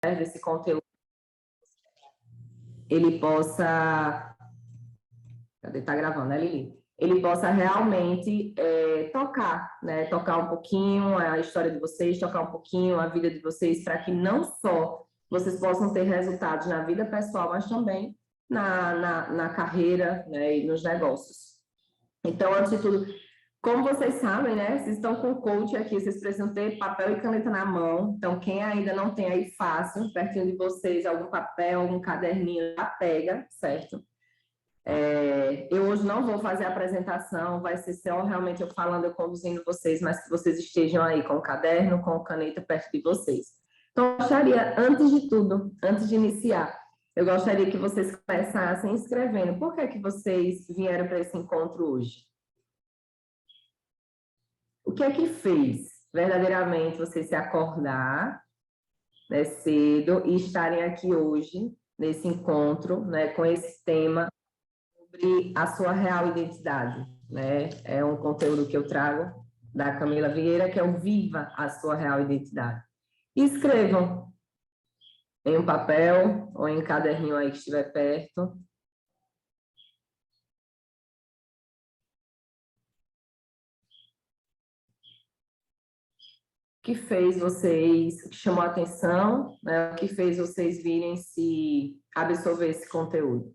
desse conteúdo, ele possa... Cadê? Tá gravando, né, Lili? Ele possa realmente tocar, né? Tocar um pouquinho a história de vocês, tocar um pouquinho a vida de vocês, para que não só vocês possam ter resultados na vida pessoal, mas também na carreira, né, e nos negócios. Então, antes de tudo, como vocês sabem, né? Vocês estão com o coach aqui, vocês precisam ter papel e caneta na mão. Então, quem ainda não tem aí fácil, pertinho de vocês, algum papel, algum caderninho, já pega, certo? Eu hoje não vou fazer a apresentação, vai ser só realmente eu falando, eu conduzindo vocês, mas que vocês estejam aí com o caderno, com a caneta perto de vocês. Então, eu gostaria, antes de tudo, antes de iniciar, eu gostaria que vocês começassem escrevendo. Por que vocês vieram para esse encontro hoje? O que é que fez verdadeiramente vocês se acordar, né, cedo e estarem aqui hoje, nesse encontro, né, com esse tema sobre a sua real identidade, né? É um conteúdo que eu trago da Camila Vieira, que é o Viva a Sua Real Identidade. E escrevam em um papel ou em um caderninho aí que estiver perto. O que fez vocês, o que chamou a atenção, né? O que fez vocês virem se absorver esse conteúdo.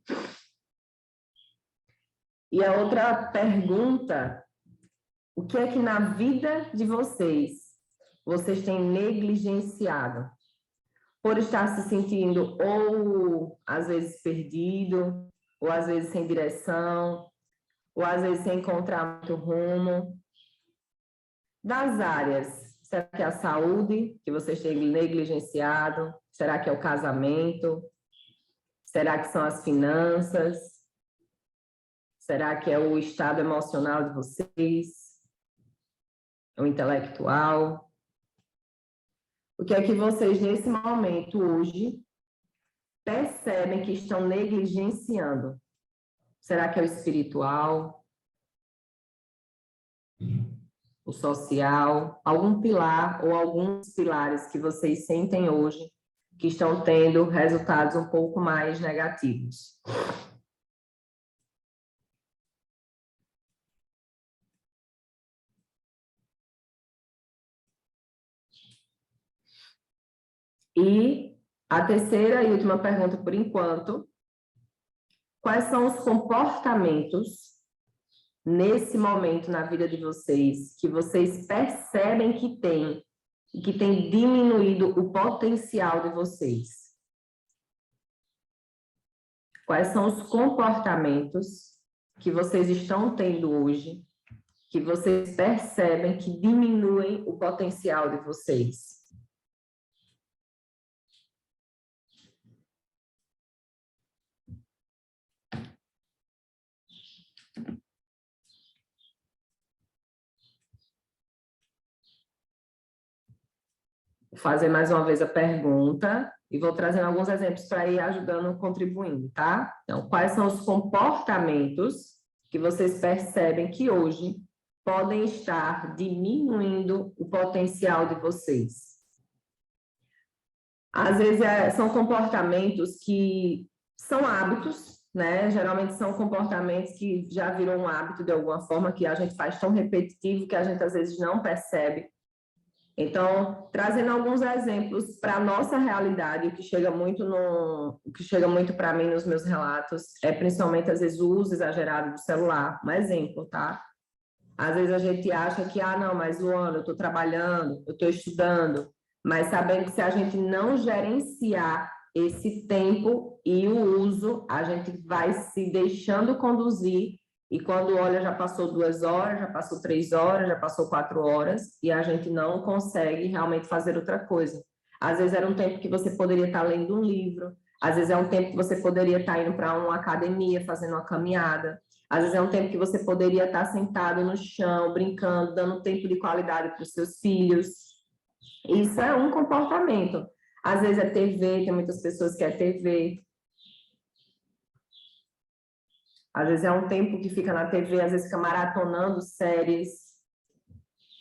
E a outra pergunta, o que é que na vida de vocês têm negligenciado? Por estar se sentindo ou às vezes perdido, ou às vezes sem direção, ou às vezes sem encontrar muito rumo. Das áreas, será que é a saúde que vocês têm negligenciado? Será que é o casamento? Será que são as finanças? Será que é o estado emocional de vocês? O intelectual? O que é que vocês, nesse momento, hoje, percebem que estão negligenciando? Será que é o espiritual? O social? Algum pilar ou alguns pilares que vocês sentem hoje que estão tendo resultados um pouco mais negativos? E a terceira e última pergunta por enquanto: quais são os comportamentos nesse momento na vida de vocês que vocês percebem que tem e que tem diminuído o potencial de vocês? Quais são os comportamentos que vocês estão tendo hoje que vocês percebem que diminuem o potencial de vocês? Vou fazer mais uma vez a pergunta e vou trazendo alguns exemplos para ir ajudando, contribuindo, tá? Então, quais são os comportamentos que vocês percebem que hoje podem estar diminuindo o potencial de vocês? Às vezes são comportamentos que são hábitos, né? Geralmente são comportamentos que já viram um hábito de alguma forma, que a gente faz tão repetitivo que a gente às vezes não percebe. Então, trazendo alguns exemplos para a nossa realidade, o que chega muito para mim nos meus relatos é principalmente, às vezes, o uso exagerado do celular. Um exemplo, tá? Às vezes a gente acha que, não, mas Luana, eu estou trabalhando, eu estou estudando, mas sabendo que se a gente não gerenciar esse tempo e o uso, a gente vai se deixando conduzir. E quando olha, já passou 2 horas, já passou 3 horas, já passou 4 horas, e a gente não consegue realmente fazer outra coisa. Às vezes era um tempo que você poderia estar lendo um livro, às vezes é um tempo que você poderia estar indo para uma academia, fazendo uma caminhada, às vezes é um tempo que você poderia estar sentado no chão, brincando, dando tempo de qualidade para os seus filhos. Isso é um comportamento. Às vezes é TV, tem muitas pessoas que é TV. Às vezes é um tempo que fica na TV, às vezes fica maratonando séries.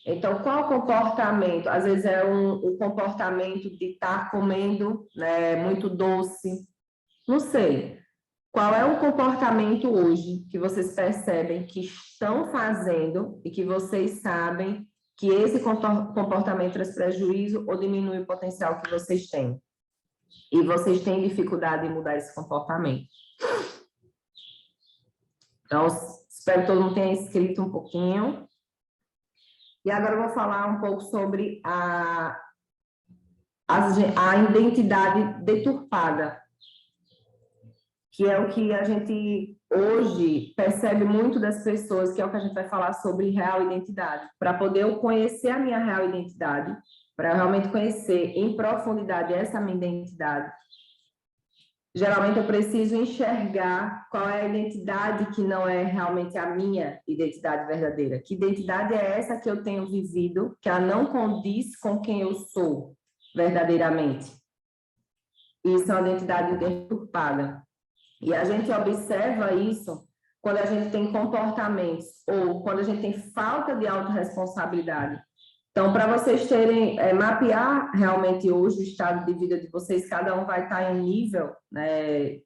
Então, qual comportamento? Às vezes é o comportamento de estar comendo, né, muito doce. Não sei. Qual é o comportamento hoje que vocês percebem que estão fazendo e que vocês sabem que esse comportamento traz prejuízo ou diminui o potencial que vocês têm? E vocês têm dificuldade em mudar esse comportamento. Então, espero que todo mundo tenha escrito um pouquinho. E agora eu vou falar um pouco sobre a identidade deturpada, que é o que a gente hoje percebe muito das pessoas, que é o que a gente vai falar sobre real identidade. Para poder eu conhecer a minha real identidade, para realmente conhecer em profundidade essa minha identidade, geralmente eu preciso enxergar qual é a identidade que não é realmente a minha identidade verdadeira. Que identidade é essa que eu tenho vivido, que ela não condiz com quem eu sou verdadeiramente. Isso é uma identidade deturpada. E a gente observa isso quando a gente tem comportamentos ou quando a gente tem falta de autorresponsabilidade. Então, para vocês terem, mapear realmente hoje o estado de vida de vocês, cada um vai estar em um nível, né,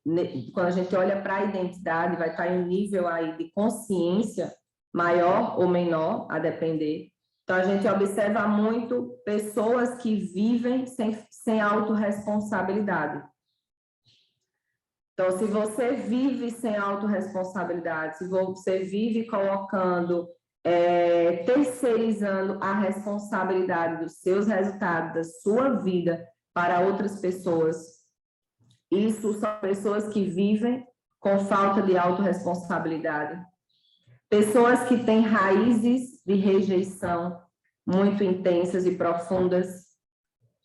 quando a gente olha para a identidade, vai estar em um nível aí de consciência maior ou menor, a depender. Então, a gente observa muito pessoas que vivem sem autorresponsabilidade. Então, se você vive sem autorresponsabilidade, se você vive colocando, terceirizando a responsabilidade dos seus resultados, da sua vida para outras pessoas, isso são pessoas que vivem com falta de autorresponsabilidade. Pessoas que têm raízes de rejeição muito intensas e profundas,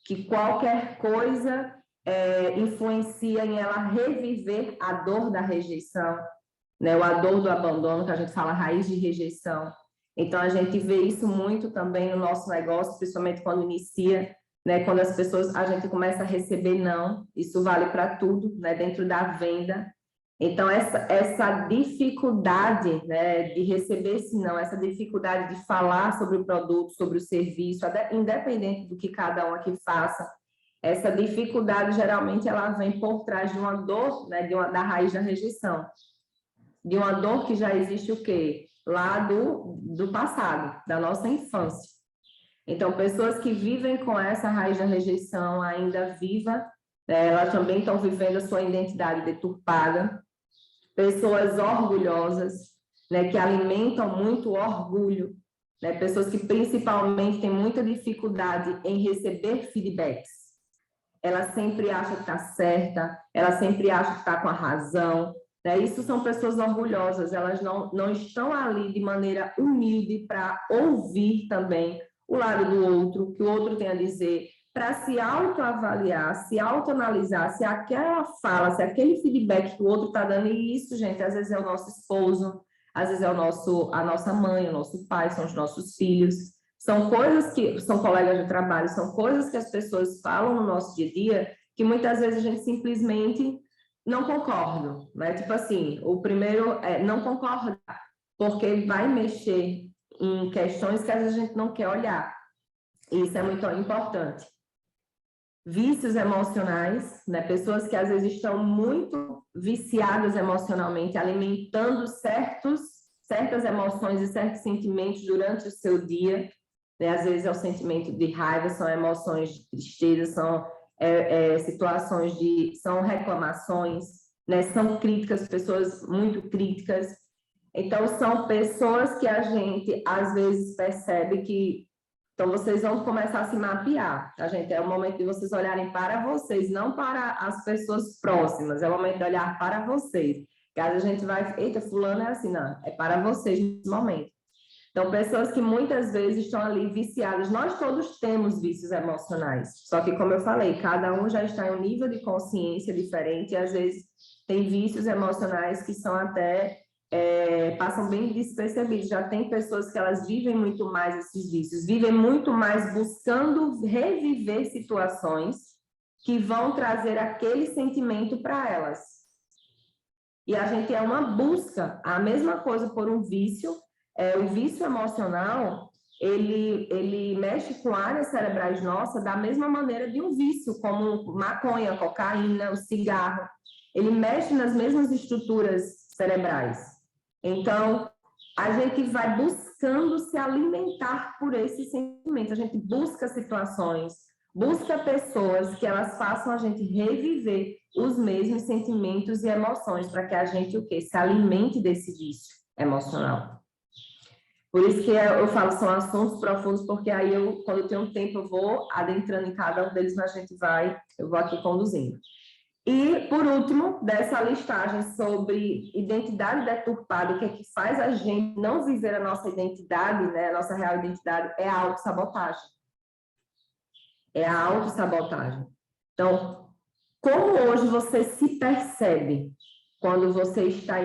que qualquer coisa influencia em ela reviver a dor da rejeição, né? A dor do abandono, que a gente fala raiz de rejeição. Então, a gente vê isso muito também no nosso negócio, principalmente quando inicia, né? Quando as pessoas, a gente começa a receber não, isso vale para tudo, né? Dentro da venda. Então, essa dificuldade, né, de receber esse não, essa dificuldade de falar sobre o produto, sobre o serviço, independente do que cada um aqui faça, essa dificuldade, geralmente, ela vem por trás de uma dor, né, da raiz da rejeição. De uma dor que já existe o quê? Lá do passado, da nossa infância. Então, pessoas que vivem com essa raiz da rejeição ainda viva, elas também estão vivendo a sua identidade deturpada. Pessoas orgulhosas, né, que alimentam muito orgulho, né, pessoas que principalmente têm muita dificuldade em receber feedbacks. Ela sempre acha que está certa, ela sempre acha que está com a razão, né? Isso são pessoas orgulhosas, elas não estão ali de maneira humilde para ouvir também o lado do outro, que o outro tem a dizer, para se autoavaliar, se autoanalisar, se aquela fala, se aquele feedback que o outro está dando, e isso, gente, às vezes é o nosso esposo, às vezes é a nossa mãe, o nosso pai, são os nossos filhos, são coisas que são colegas de trabalho, são coisas que as pessoas falam no nosso dia a dia, que muitas vezes a gente simplesmente não concorda, né? Tipo assim, o primeiro é não concordar, porque vai mexer em questões que às vezes a gente não quer olhar. Isso é muito importante. Vícios emocionais, né? Pessoas que às vezes estão muito viciadas emocionalmente, alimentando certas emoções e certos sentimentos durante o seu dia, né? Às vezes é o sentimento de raiva, são emoções de tristeza, são situações são reclamações, né? São críticas, pessoas muito críticas. Então, são pessoas que a gente às vezes percebe que. Então, vocês vão começar a se mapear, tá, gente? É o momento de vocês olharem para vocês, não para as pessoas próximas. É o momento de olhar para vocês. Caso a gente vai... Eita, fulano é assim, não. É para vocês nesse momento. Então, pessoas que muitas vezes estão ali viciadas. Nós todos temos vícios emocionais. Só que, como eu falei, cada um já está em um nível de consciência diferente. E, às vezes, tem vícios emocionais que são até... passam bem despercebidos. Já tem pessoas que elas vivem muito mais esses vícios, vivem muito mais buscando reviver situações que vão trazer aquele sentimento para elas. E a gente é uma busca, a mesma coisa por um vício, o vício emocional, ele mexe com áreas cerebrais nossas da mesma maneira de um vício, como maconha, cocaína, o cigarro. Ele mexe nas mesmas estruturas cerebrais. Então, a gente vai buscando se alimentar por esses sentimentos. A gente busca situações, busca pessoas que elas façam a gente reviver os mesmos sentimentos e emoções, para que a gente o quê? Se alimente desse vício emocional. Por isso que eu falo, são assuntos profundos, porque aí quando eu tenho tempo, eu vou adentrando em cada um deles, mas eu vou aqui conduzindo. E, por último, dessa listagem sobre identidade deturpada, o que é que faz a gente não viver a nossa identidade, né, a nossa real identidade, é a autossabotagem. É a autossabotagem. Então, como hoje você se percebe quando você está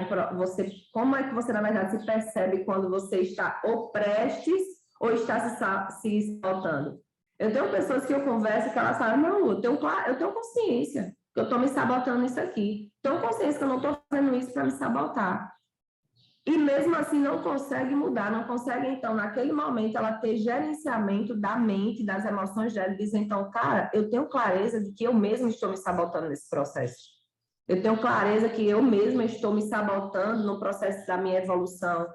como é que você, na verdade, se percebe quando você está ou prestes ou está se sabotando? Eu tenho pessoas que eu converso que elas falam, não, eu tenho consciência que eu estou me sabotando isso aqui. Tenho consciência que eu não estou fazendo isso para me sabotar. E mesmo assim não consegue mudar, não consegue, então, naquele momento, ela ter gerenciamento da mente, das emoções dela, e dizer, então, cara, eu tenho clareza de que eu mesma estou me sabotando nesse processo. Eu tenho clareza que eu mesma estou me sabotando no processo da minha evolução,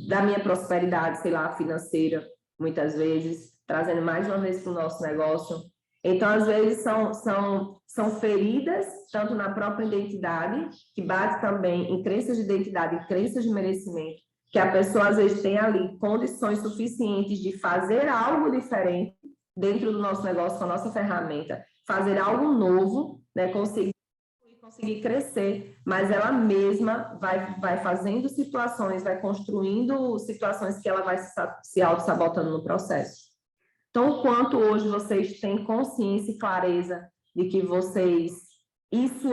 da minha prosperidade, sei lá, financeira, muitas vezes, trazendo mais uma vez para o nosso negócio. Então, às vezes, são feridas, tanto na própria identidade, que bate também em crenças de identidade e crenças de merecimento, que a pessoa, às vezes, tem ali condições suficientes de fazer algo diferente dentro do nosso negócio, com a nossa ferramenta, fazer algo novo, né, conseguir crescer, mas ela mesma vai fazendo situações, vai construindo situações que ela vai se auto-sabotando no processo. Então, o quanto hoje vocês têm consciência e clareza de que isso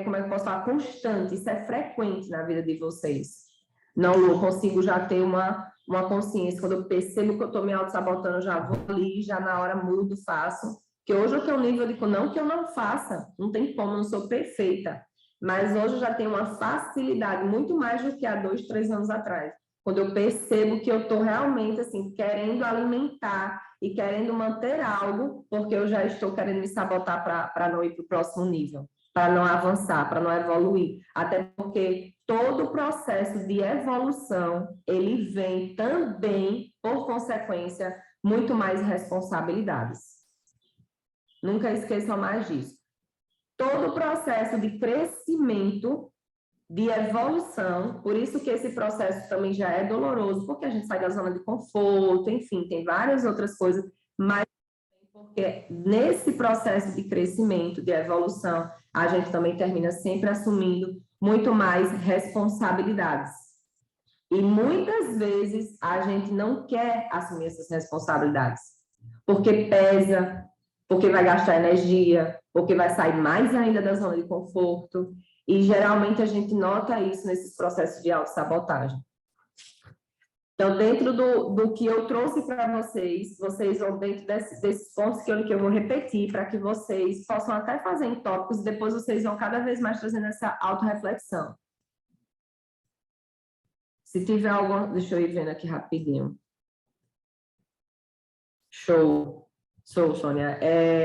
como é que eu posso falar, constante, isso é frequente na vida de vocês. Não, eu consigo já ter uma consciência, quando eu percebo que eu estou me auto-sabotando, eu já vou ali, já na hora mudo, faço. Que hoje eu tenho um nível de, não que eu não faça, não tem como, eu não sou perfeita, mas hoje eu já tenho uma facilidade, muito mais do que há 2, 3 anos atrás. Quando eu percebo que eu estou realmente, assim, querendo alimentar e querendo manter algo, porque eu já estou querendo me sabotar para não ir para o próximo nível, para não avançar, para não evoluir. Até porque todo o processo de evolução, ele vem também, por consequência, muito mais responsabilidades. Nunca esqueçam mais disso. Todo o processo de crescimento, de evolução, por isso que esse processo também já é doloroso, porque a gente sai da zona de conforto, enfim, tem várias outras coisas, mas porque nesse processo de crescimento, de evolução, a gente também termina sempre assumindo muito mais responsabilidades. E muitas vezes a gente não quer assumir essas responsabilidades, porque pesa, porque vai gastar energia, porque vai sair mais ainda da zona de conforto. E geralmente a gente nota isso nesses processos de autossabotagem. Então, dentro do que eu trouxe para vocês vão dentro desses pontos que eu vou repetir, para que vocês possam até fazer em tópicos, e depois vocês vão cada vez mais trazendo essa autorreflexão. Se tiver alguma... Deixa eu ir vendo aqui rapidinho. Show, Sônia.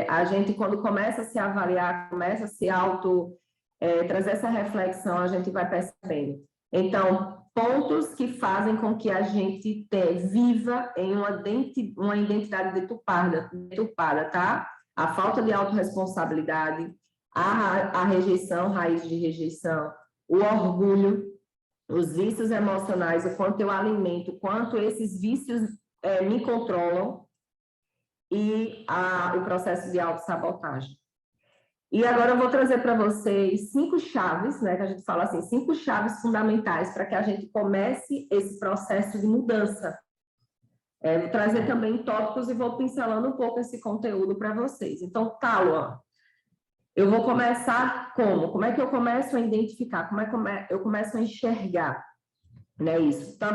A gente, quando começa a se avaliar, começa a se trazer essa reflexão, a gente vai percebendo. Então, pontos que fazem com que a gente viva em uma identidade deturpada, tá? A falta de autorresponsabilidade, a rejeição, raiz de rejeição, o orgulho, os vícios emocionais, o quanto eu alimento, o quanto esses vícios me controlam, e o processo de autossabotagem. E agora eu vou trazer para vocês 5 chaves, né, que a gente fala assim, 5 chaves fundamentais para que a gente comece esse processo de mudança. Vou trazer também tópicos e vou pincelando um pouco esse conteúdo para vocês. Então, tá, Luan, eu vou começar como? Como é que eu começo a identificar? Como é que eu começo a enxergar, né, isso? Então, a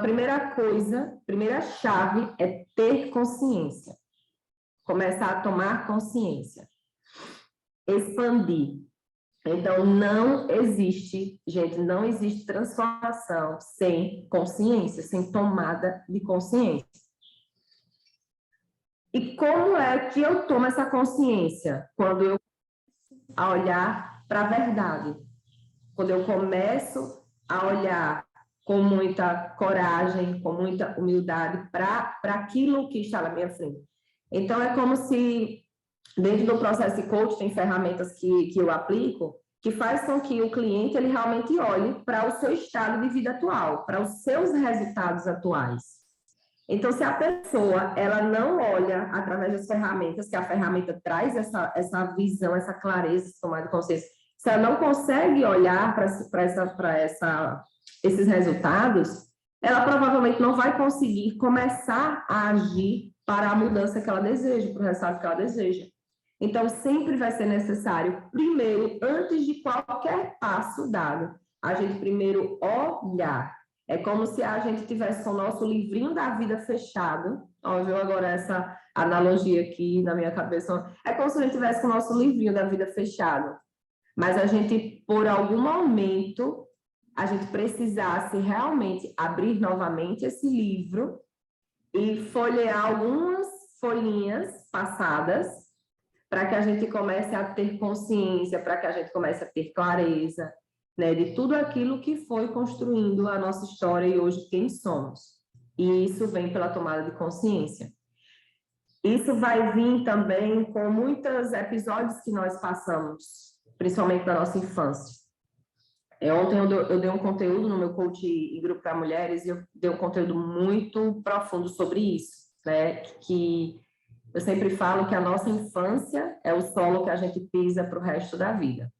primeira chave é ter consciência. Começar a tomar consciência. Expandir. Então, não existe transformação sem consciência, sem tomada de consciência. E como é que eu tomo essa consciência? Quando eu a olhar para a verdade, quando eu começo a olhar com muita coragem, com muita humildade para aquilo que está na minha frente. Então, é como se, dentro do processo de coaching, tem ferramentas que eu aplico, que faz com que o cliente ele realmente olhe para o seu estado de vida atual, para os seus resultados atuais. Então, se a pessoa ela não olha através das ferramentas, que a ferramenta traz essa visão, essa clareza, esse tomar de consciência, se ela não consegue olhar para esses resultados, ela provavelmente não vai conseguir começar a agir para a mudança que ela deseja, para o resultado que ela deseja. Então, sempre vai ser necessário, primeiro, antes de qualquer passo dado, a gente primeiro olhar. É como se a gente tivesse com o nosso livrinho da vida fechado. Ó, viu agora essa analogia aqui na minha cabeça? É como se a gente tivesse com o nosso livrinho da vida fechado. Mas a gente, por algum momento, a gente precisasse realmente abrir novamente esse livro e folhear algumas folhinhas passadas para que a gente comece a ter consciência, para que a gente comece a ter clareza, né, de tudo aquilo que foi construindo a nossa história e hoje quem somos. E isso vem pela tomada de consciência. Isso vai vir também com muitos episódios que nós passamos, principalmente na nossa infância. Ontem eu dei um conteúdo no meu coach em grupo para mulheres e eu dei um conteúdo muito profundo sobre isso, né? Que eu sempre falo que a nossa infância é o solo que a gente pisa para o resto da vida.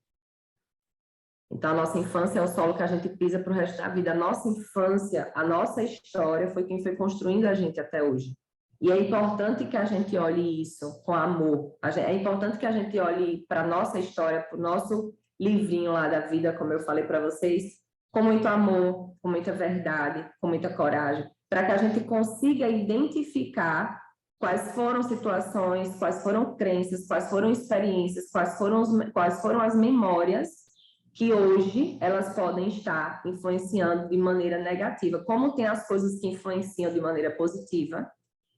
Então, a nossa infância é o solo que a gente pisa para o resto da vida. A nossa infância, a nossa história foi quem foi construindo a gente até hoje. E é importante que a gente olhe isso com amor. É importante que a gente olhe para a nossa história, para o nosso livrinho lá da vida, como eu falei para vocês, com muito amor, com muita verdade, com muita coragem, para que a gente consiga identificar quais foram situações, quais foram crenças, quais foram experiências, quais foram as memórias que hoje elas podem estar influenciando de maneira negativa. Como tem as coisas que influenciam de maneira positiva,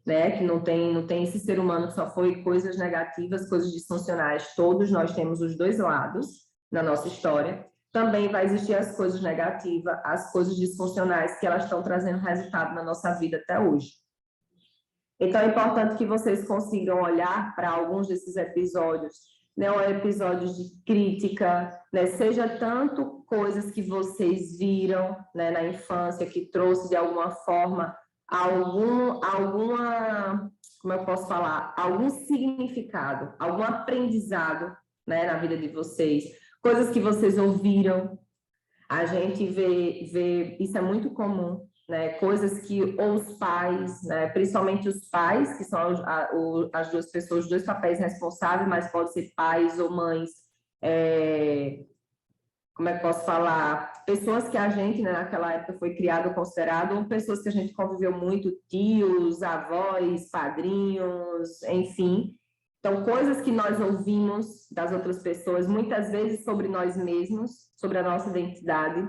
né? Que não tem esse ser humano que só foi coisas negativas, coisas disfuncionais. Todos nós temos os dois lados na nossa história. Também vai existir as coisas negativas, as coisas disfuncionais que elas estão trazendo resultado na nossa vida até hoje. Então, é importante que vocês consigam olhar para alguns desses episódios, né, episódios de crítica, né, seja tanto coisas que vocês viram, né, na infância, que trouxe de alguma forma como eu posso falar, algum significado, algum aprendizado, né, na vida de vocês, coisas que vocês ouviram. A gente vê isso é muito comum, né? Coisas que os pais, né? Principalmente os pais, que são as duas pessoas, os dois papéis responsáveis, mas pode ser pais ou mães, como é que posso falar? Pessoas que a gente, né, naquela época foi criado ou considerado, ou pessoas que a gente conviveu muito, tios, avós, padrinhos, enfim. Então, coisas que nós ouvimos das outras pessoas, muitas vezes sobre nós mesmos, sobre a nossa identidade.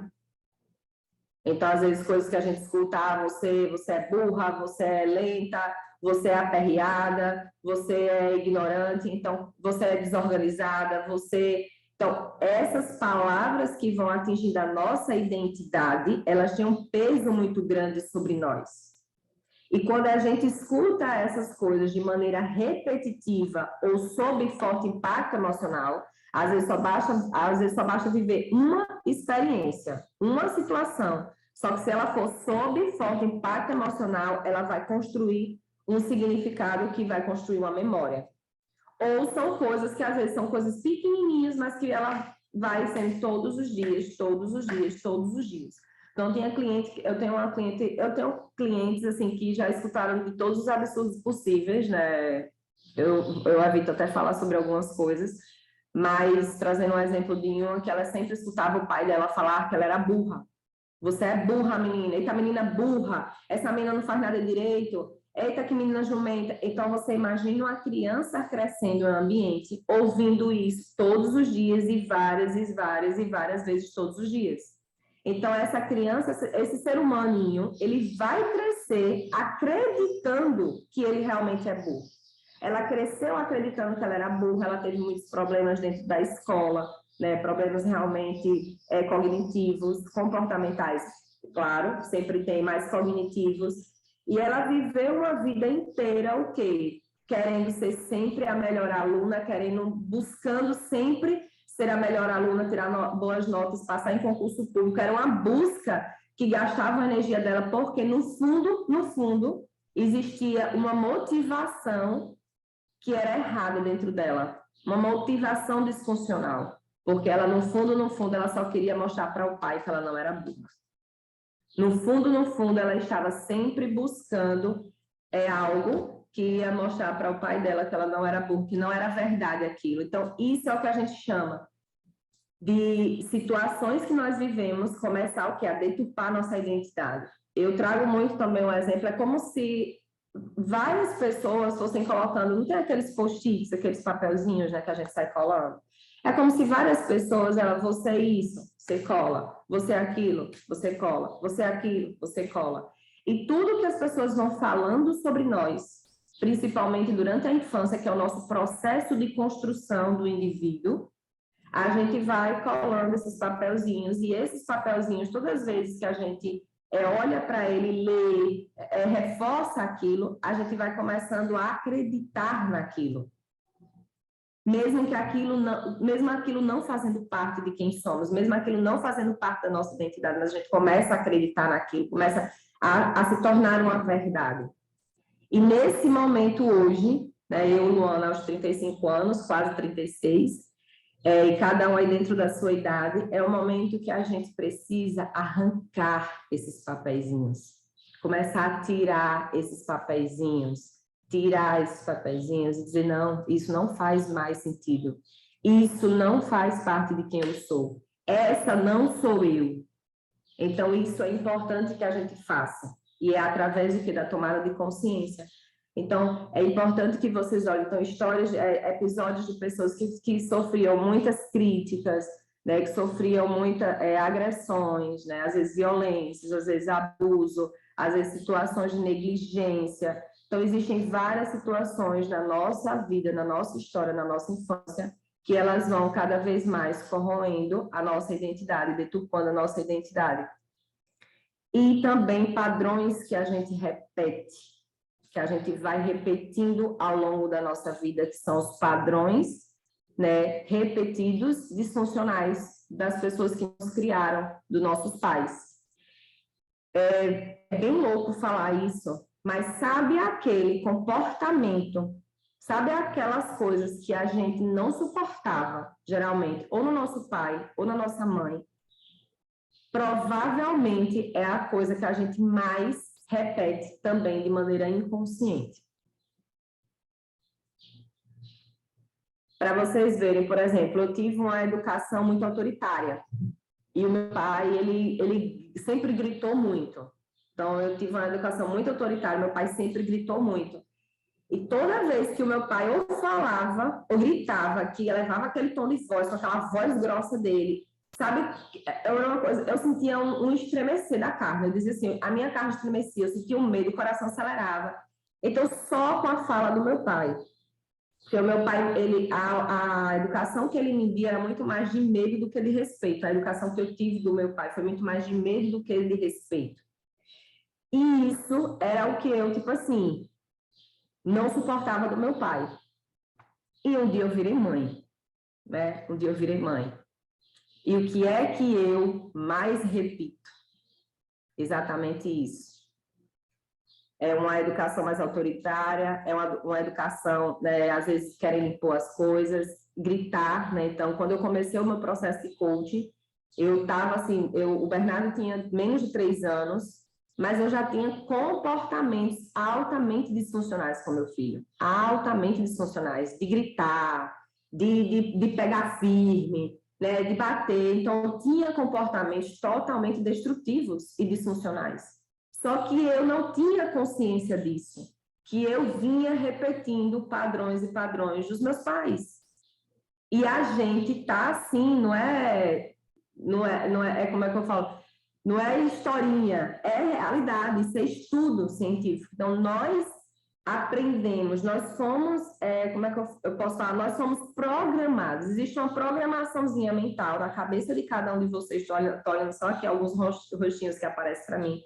Então, às vezes, coisas que a gente escuta, você é burra, você é lenta, você é aperreada, você é ignorante, então, você é desorganizada, você... Então, essas palavras que vão atingir a nossa identidade, elas têm um peso muito grande sobre nós. E quando a gente escuta essas coisas de maneira repetitiva ou sob forte impacto emocional, às vezes só basta viver uma experiência, uma situação. Só que se ela for sob forte impacto emocional, ela vai construir um significado que vai construir uma memória. Ou são coisas que às vezes são coisas pequenininhas, mas que ela vai sendo todos os dias, todos os dias, todos os dias. Então, eu tenho clientes assim que já escutaram de todos os absurdos possíveis, né? Eu evito até falar sobre algumas coisas, mas trazendo um exemplo de uma que ela sempre escutava o pai dela falar que ela era burra. Você é burra, menina. Eita, menina burra. Essa menina não faz nada direito. Eita, que menina jumenta. Então, você imagina uma criança crescendo no ambiente, ouvindo isso todos os dias e várias vezes todos os dias. Então, essa criança, esse ser humaninho, ele vai crescer acreditando que ele realmente é burro. Ela cresceu acreditando que ela era burra, ela teve muitos problemas dentro da escola, né? Problemas realmente cognitivos, comportamentais, claro, sempre tem mais cognitivos. E ela viveu uma vida inteira o quê? Querendo ser sempre a melhor aluna, buscando sempre ser a melhor aluna, tirar boas notas, passar em concurso público. Era uma busca que gastava a energia dela, porque no fundo, existia uma motivação que era errada dentro dela, uma motivação disfuncional, porque ela, no fundo, ela só queria mostrar para o pai que ela não era burra. No fundo, ela estava sempre buscando algo que ia mostrar para o pai dela que ela não era burra, que não era verdade aquilo. Então, isso é o que a gente chama de situações que nós vivemos começar o quê? A deturpar nossa identidade. Eu trago muito também um exemplo, é como se várias pessoas fossem colocando, não tem aqueles post-its, aqueles papelzinhos, né, que a gente sai colando? É como se várias pessoas, você é isso, você cola, você é aquilo, você cola, você é aquilo, você cola. E tudo que as pessoas vão falando sobre nós, principalmente durante a infância, que é o nosso processo de construção do indivíduo, a gente vai colando esses papelzinhos, e esses papelzinhos, todas as vezes que a gente olha para ele, lê, reforça aquilo, a gente vai começando a acreditar naquilo. Mesmo aquilo não fazendo parte de quem somos, mesmo aquilo não fazendo parte da nossa identidade, mas a gente começa a acreditar naquilo, começa a se tornar uma verdade. E nesse momento hoje, né, eu, Luana, aos 35 anos, quase 36, e cada um aí dentro da sua idade, é o momento que a gente precisa arrancar esses papeizinhos, começar a tirar esses papeizinhos e dizer, não, isso não faz mais sentido, isso não faz parte de quem eu sou, essa não sou eu. Então, isso é importante que a gente faça, e é através do que? Da tomada de consciência. Então, é importante que vocês olhem, então, episódios de pessoas que sofriam muitas críticas, né, que sofriam muitas agressões, né, às vezes violências, às vezes abuso, às vezes situações de negligência. Então, existem várias situações na nossa vida, na nossa história, na nossa infância, que elas vão cada vez mais corroendo a nossa identidade, deturpando a nossa identidade. E também padrões que a gente repete, que a gente vai repetindo ao longo da nossa vida, que são os padrões, né, repetidos, disfuncionais das pessoas que nos criaram, dos nossos pais. É bem louco falar isso, mas sabe aquele comportamento, sabe aquelas coisas que a gente não suportava, geralmente, ou no nosso pai, ou na nossa mãe, provavelmente é a coisa que a gente mais repete também de maneira inconsciente. Para vocês verem, por exemplo, eu tive uma educação muito autoritária e o meu pai, ele sempre gritou muito. Então, eu tive uma educação muito autoritária, meu pai sempre gritou muito. E toda vez que o meu pai ou falava ou gritava, que levava aquele tom de voz, com aquela voz grossa dele, sabe, eu sentia um estremecer da carne. Eu dizia assim, a minha carne estremecia, eu sentia um medo, o coração acelerava. Então, só com a fala do meu pai. Porque o meu pai, a educação que ele me deu era muito mais de medo do que de respeito. A educação que eu tive do meu pai foi muito mais de medo do que de respeito. E isso era o que eu, tipo assim, não suportava do meu pai. E um dia eu virei mãe, né? Um dia eu virei mãe. E o que é que eu mais repito? Exatamente isso. É uma educação mais autoritária, é uma educação, né, às vezes querem impor as coisas, gritar, né? Então, quando eu comecei o meu processo de coaching, eu estava assim, o Bernardo tinha menos de 3 anos, mas eu já tinha comportamentos altamente disfuncionais com meu filho, altamente disfuncionais, de gritar, de pegar firme, né, de bater. Então, eu tinha comportamentos totalmente destrutivos e disfuncionais. Só que eu não tinha consciência disso, que eu vinha repetindo padrões e padrões dos meus pais. E a gente tá assim, não é como é que eu falo? Não é historinha, é realidade, isso é estudo científico. Então, nós aprendemos, nós somos, como é que eu posso falar? Nós somos programados. Existe uma programaçãozinha mental na cabeça de cada um de vocês. Estou olhando só aqui alguns rostinhos que aparecem para mim.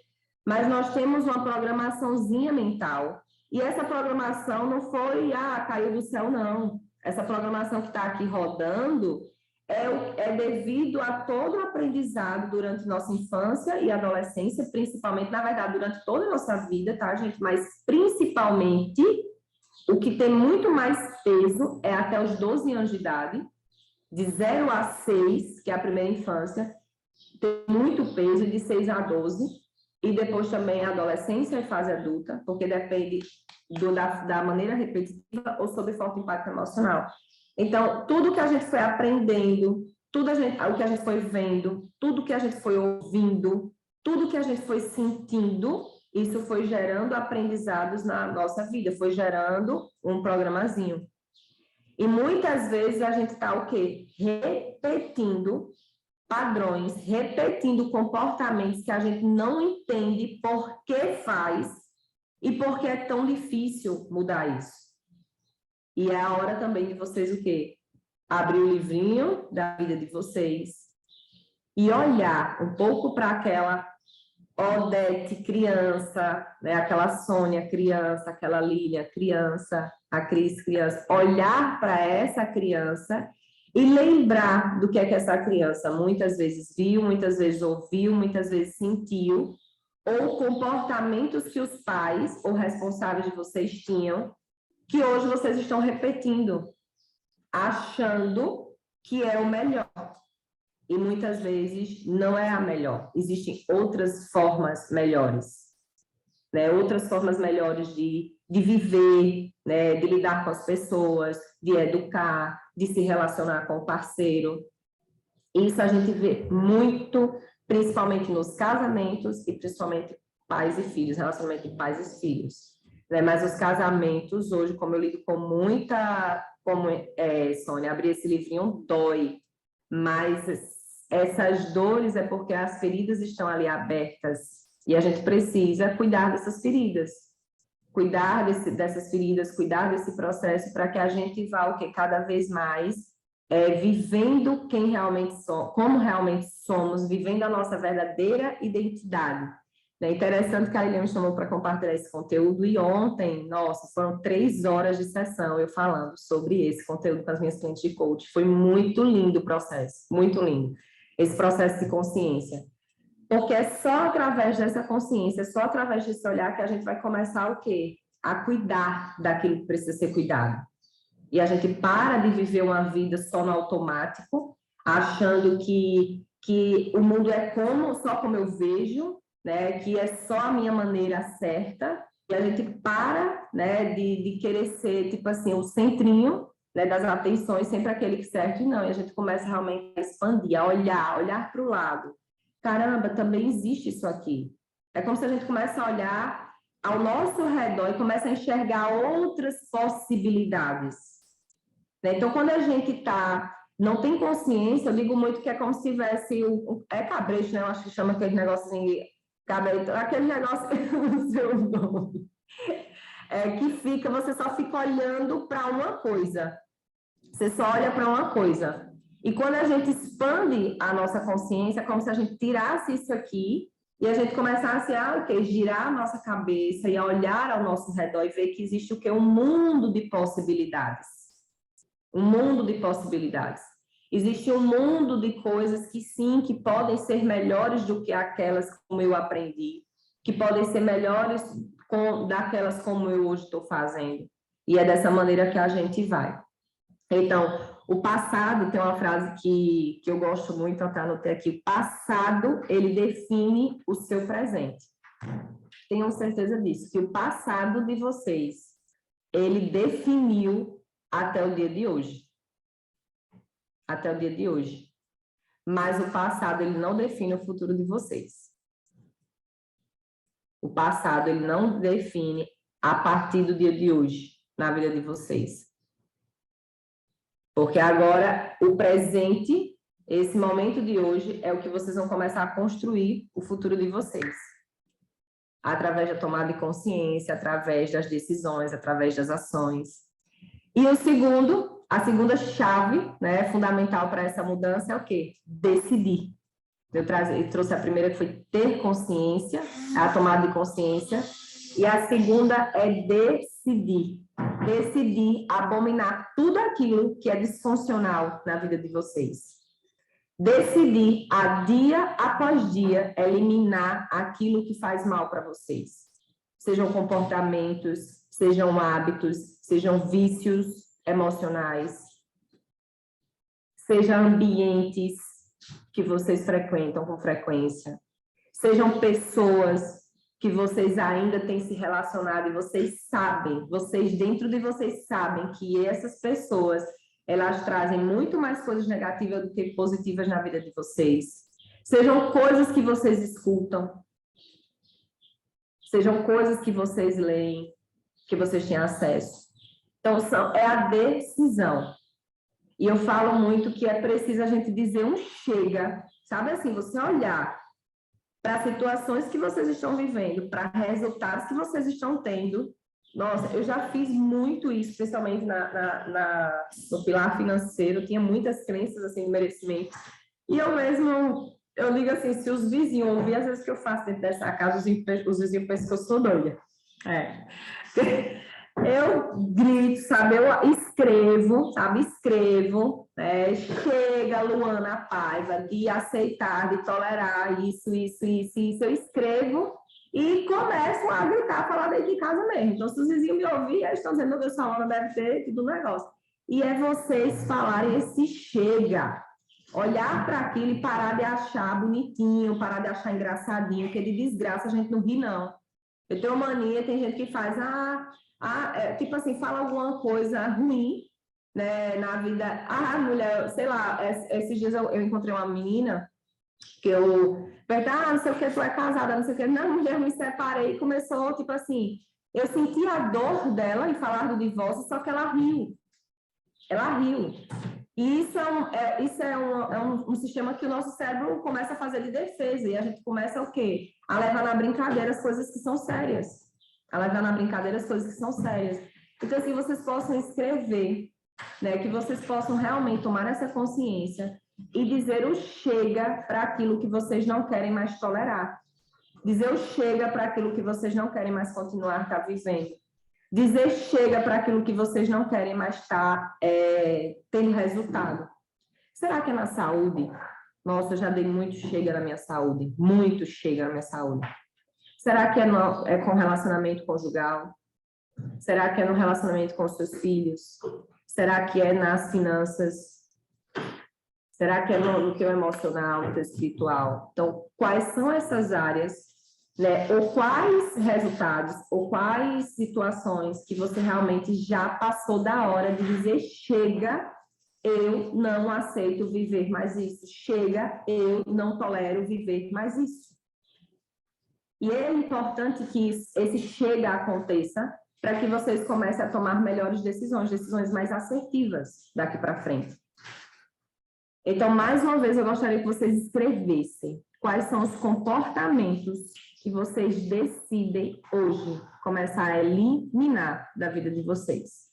Mas nós temos uma programaçãozinha mental. E essa programação não foi, caiu do céu, não. Essa programação que está aqui rodando é devido a todo o aprendizado durante nossa infância e adolescência, principalmente, na verdade, durante toda a nossa vida, tá, gente? Mas, principalmente, o que tem muito mais peso é até os 12 anos de idade, de 0 a 6, que é a primeira infância, tem muito peso, de 6 a 12, e depois também a adolescência e fase adulta, porque depende da maneira repetitiva ou sob forte impacto emocional. Então, tudo que a gente foi aprendendo, o que a gente foi vendo, tudo que a gente foi ouvindo, tudo que a gente foi sentindo, isso foi gerando aprendizados na nossa vida, foi gerando um programazinho. E muitas vezes a gente está o quê? Repetindo padrões, repetindo comportamentos que a gente não entende por que faz e por que é tão difícil mudar isso. E é a hora também de vocês o quê? Abrir o livrinho da vida de vocês e olhar um pouco para aquela Odete criança, né? Aquela Sônia criança, aquela Lília criança, a Cris criança. Olhar para essa criança e lembrar do que é que essa criança muitas vezes viu, muitas vezes ouviu, muitas vezes sentiu, ou comportamentos que os pais ou responsáveis de vocês tinham, que hoje vocês estão repetindo, achando que é o melhor. E muitas vezes não é a melhor. Existem outras formas melhores, né? Outras formas melhores de viver, né? De lidar com as pessoas, de educar, de se relacionar com o parceiro. Isso a gente vê muito, principalmente nos casamentos e principalmente pais e filhos, relacionamento de pais e filhos. Né? Mas os casamentos, hoje, como eu lido com muita... Sônia, abrir esse livrinho dói, mas essas dores é porque as feridas estão ali abertas e a gente precisa cuidar dessas feridas, cuidar dessas feridas, cuidar desse processo para que a gente vá o que cada vez mais vivendo quem realmente somos, como realmente somos, vivendo a nossa verdadeira identidade. É interessante que a Eliane me chamou para compartilhar esse conteúdo e ontem, nossa, foram 3 horas de sessão eu falando sobre esse conteúdo com as minhas clientes de coach. Foi muito lindo o processo, muito lindo. Esse processo de consciência. Porque é só através dessa consciência, só através desse olhar que a gente vai começar o quê? A cuidar daquilo que precisa ser cuidado. E a gente para de viver uma vida só no automático, achando que o mundo é só como eu vejo, né? Que é só a minha maneira certa, e a gente para, né, de querer ser, tipo assim, o centrinho, né, das atenções, sempre aquele que serve, não, e a gente começa realmente a expandir, a olhar para o lado. Caramba, também existe isso aqui. É como se a gente começa a olhar ao nosso redor e começa a enxergar outras possibilidades. Né? Então, quando a gente não tem consciência, eu digo muito que é como se tivesse cabresto, né? Eu acho que chama aquele negocinho, aquele negócio, não sei o nome, que você só fica olhando para uma coisa. Você só olha para uma coisa. E quando a gente expande a nossa consciência, é como se a gente tirasse isso aqui e a gente começasse a girar a nossa cabeça e a olhar ao nosso redor e ver que existe o quê? Um mundo de possibilidades. Um mundo de possibilidades. Existe um mundo de coisas que sim, que podem ser melhores do que aquelas como eu aprendi, que podem ser melhores daquelas como eu hoje estou fazendo. E é dessa maneira que a gente vai. Então, o passado, tem uma frase que eu gosto muito, até anotei aqui, o passado, ele define o seu presente. Tenham certeza disso, que o passado de vocês, ele definiu até o dia de hoje. Até o dia de hoje. Mas o passado, ele não define o futuro de vocês. O passado, ele não define a partir do dia de hoje, na vida de vocês. Porque agora, o presente, esse momento de hoje, é o que vocês vão começar a construir o futuro de vocês. através da tomada de consciência, através das decisões, através das ações. E o segundo, a segunda chave, né, fundamental para essa mudança é o quê? Decidir. Eu trouxe a primeira, que foi ter consciência, a tomada de consciência, e a segunda é decidir. Decidir abominar tudo aquilo que é disfuncional na vida de vocês. Decidir, dia após dia, eliminar aquilo que faz mal para vocês. Sejam comportamentos, sejam hábitos, sejam vícios emocionais, sejam ambientes que vocês frequentam com frequência, sejam pessoas que vocês ainda têm se relacionado e vocês sabem, vocês dentro de vocês sabem que essas pessoas, elas trazem muito mais coisas negativas do que positivas na vida de vocês. Sejam coisas que vocês escutam, sejam coisas que vocês leem, que vocês têm acesso. Então, é a decisão. E eu falo muito que é preciso a gente dizer um chega, sabe assim, você olhar para situações que vocês estão vivendo, para resultados que vocês estão tendo. Nossa, eu já fiz muito isso, principalmente no pilar financeiro, tinha muitas crenças assim de merecimento. E eu mesmo, eu digo assim, se os vizinhos ouvir as vezes que eu faço dentro dessa casa, os vizinhos pensam que eu sou doida. Eu grito, sabe? Eu escrevo, sabe? Escrevo. Chega, Luana Paiva, de aceitar, de tolerar isso. Eu escrevo e começo a gritar, a falar dentro de casa mesmo. Então, se os vizinhos me ouvirem, eles estão dizendo, meu Deus, a Luana deve ter tido um negócio. E é vocês falarem esse chega. Olhar para aquilo e parar de achar bonitinho, parar de achar engraçadinho, que de desgraça a gente não ri, não. Eu tenho mania, tem gente que faz, tipo assim, fala alguma coisa ruim, né, na vida. Mulher, sei lá, esses dias eu encontrei uma menina que eu perguntei, não sei o que, tu é casada, não sei o que. Não, mulher, eu me separei e começou, tipo assim, eu senti a dor dela em falar do divórcio, só que ela riu. Ela riu. E isso é um sistema que o nosso cérebro começa a fazer de defesa, e a gente começa o quê? A levar na brincadeira as coisas que são sérias. A levar na brincadeira as coisas que são sérias. Então, assim, vocês possam escrever, né, que vocês possam realmente tomar essa consciência e dizer o chega para aquilo que vocês não querem mais tolerar. Dizer o chega para aquilo que vocês não querem mais continuar estar vivendo. Dizer chega para aquilo que vocês não querem mais estar tendo resultado. Será que é na saúde? Nossa, eu já dei muito chega na minha saúde. Muito chega na minha saúde. Será que é com relacionamento conjugal? Será que é no relacionamento com os seus filhos? Será que é nas finanças? Será que é no teu emocional, no teu espiritual? Então, quais são essas áreas, né? Ou quais resultados, ou quais situações que você realmente já passou da hora de dizer chega, eu não aceito viver mais isso. Chega, eu não tolero viver mais isso. E é importante que esse chega aconteça para que vocês comecem a tomar melhores decisões mais assertivas daqui para frente. Então, mais uma vez, eu gostaria que vocês escrevessem quais são os comportamentos que vocês decidem hoje começar a eliminar da vida de vocês.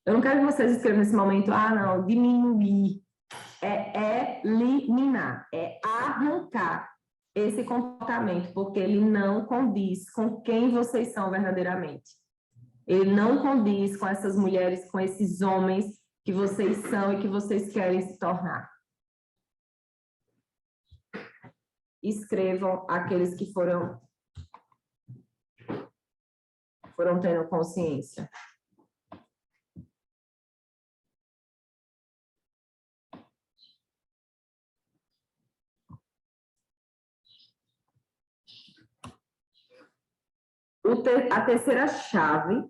Eu não quero que vocês escrevam nesse momento, não, diminuir. É eliminar, é arrancar esse comportamento, porque ele não condiz com quem vocês são verdadeiramente. Ele não condiz com essas mulheres, com esses homens que vocês são e que vocês querem se tornar. Escrevam aqueles que foram tendo consciência. A terceira chave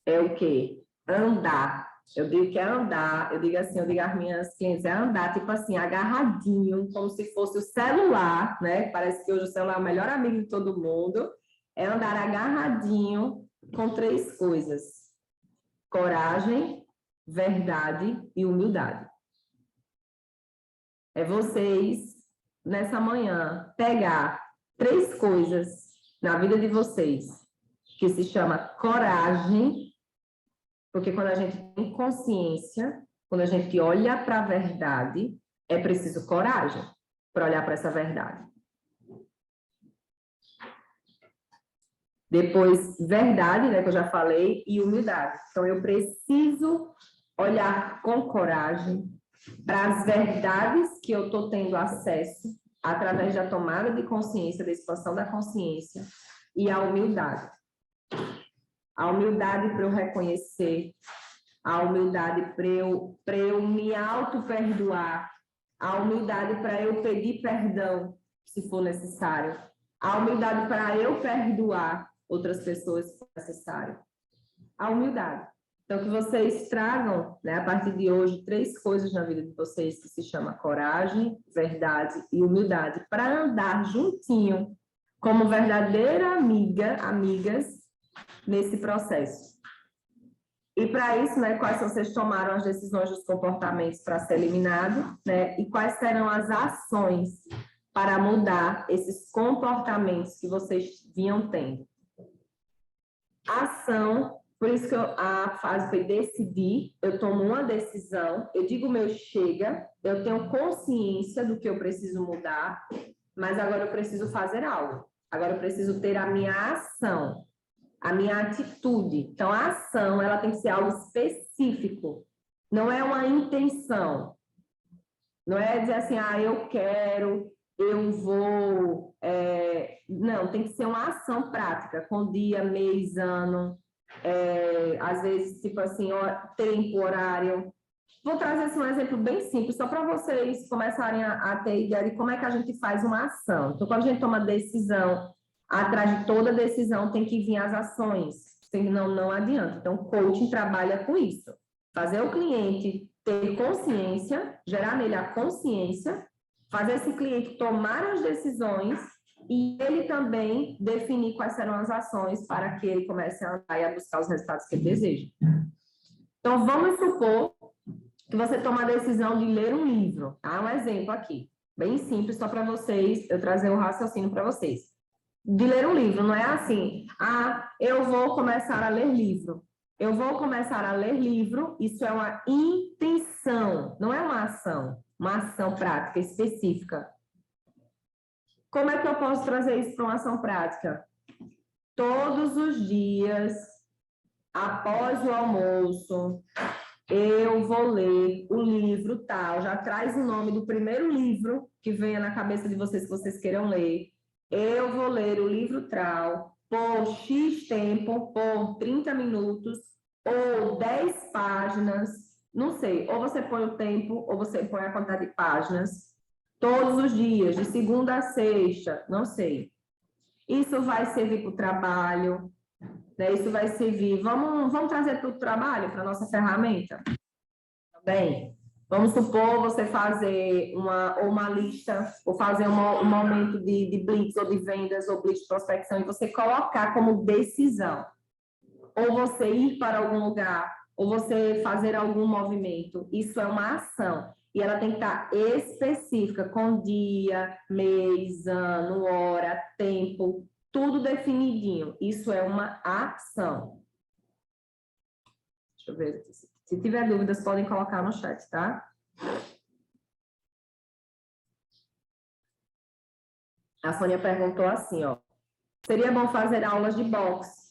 é o quê? Andar. Eu digo que é andar, eu digo às minhas clientes, é andar, tipo assim, agarradinho, como se fosse o celular, né? Parece que hoje o celular é o melhor amigo de todo mundo. É andar agarradinho com 3 coisas: coragem, verdade e humildade. É vocês, nessa manhã, pegar 3 coisas na vida de vocês que se chama coragem, porque quando a gente tem consciência, quando a gente olha para a verdade, é preciso coragem para olhar para essa verdade. Depois, verdade, né, que eu já falei, e humildade. Então, eu preciso olhar com coragem para as verdades que eu estou tendo acesso através da tomada de consciência, da expansão da consciência, e a humildade. A humildade para eu reconhecer, a humildade para eu me auto-perdoar, a humildade para eu pedir perdão, se for necessário, a humildade para eu perdoar outras pessoas, se for necessário. A humildade. Então, que vocês tragam, né, a partir de hoje, 3 coisas na vida de vocês que se chama coragem, verdade e humildade, para andar juntinho, como verdadeira amigas, nesse processo. E para isso, né, quais vocês tomaram as decisões dos comportamentos para ser eliminado, né, e quais serão as ações para mudar esses comportamentos que vocês vinham tendo. Ação, por isso que a fase foi decidir, eu tomo uma decisão, eu digo meu chega, eu tenho consciência do que eu preciso mudar, mas agora eu preciso fazer algo. Agora eu preciso ter a minha ação, a minha atitude. Então, a ação, ela tem que ser algo específico. Não é uma intenção. Não é dizer assim, eu quero, eu vou... Não, tem que ser uma ação prática, com dia, mês, ano, às vezes, tipo assim, tempo, horário. Vou trazer assim, um exemplo bem simples, só para vocês começarem a ter ideia de como é que a gente faz uma ação. Então, quando a gente toma decisão, atrás de toda decisão tem que vir as ações, senão não adianta. Então, o coaching trabalha com isso. Fazer o cliente ter consciência, gerar nele a consciência, fazer esse cliente tomar as decisões e ele também definir quais serão as ações para que ele comece a andar e a buscar os resultados que ele deseja. Então, vamos supor que você toma a decisão de ler um livro. Tá? Um exemplo aqui, bem simples, só para vocês, eu trazer um raciocínio para vocês. De ler um livro, não é assim, eu vou começar a ler livro. Eu vou começar a ler livro, isso é uma intenção, não é uma ação prática específica. Como é que eu posso trazer isso para uma ação prática? Todos os dias, após o almoço, eu vou ler o livro tal, já traz o nome do primeiro livro que venha na cabeça de vocês, que vocês queiram ler. Eu vou ler o livro tal por X tempo, por 30 minutos, ou 10 páginas, não sei, ou você põe o tempo, ou você põe a quantidade de páginas, todos os dias, de segunda a sexta, não sei. Isso vai servir para o trabalho, né? Isso vai servir, vamos trazer para o trabalho, para a nossa ferramenta? Tá bem? Vamos supor você fazer uma lista, ou fazer um momento de blitz, ou de vendas, ou blitz de prospecção, e você colocar como decisão. Ou você ir para algum lugar, ou você fazer algum movimento. Isso é uma ação. E ela tem que estar específica, com dia, mês, ano, hora, tempo, tudo definidinho. Isso é uma ação. Deixa eu ver aqui. Se tiver dúvidas, podem colocar no chat, tá? A Sônia perguntou assim, ó. Seria bom fazer aulas de boxe?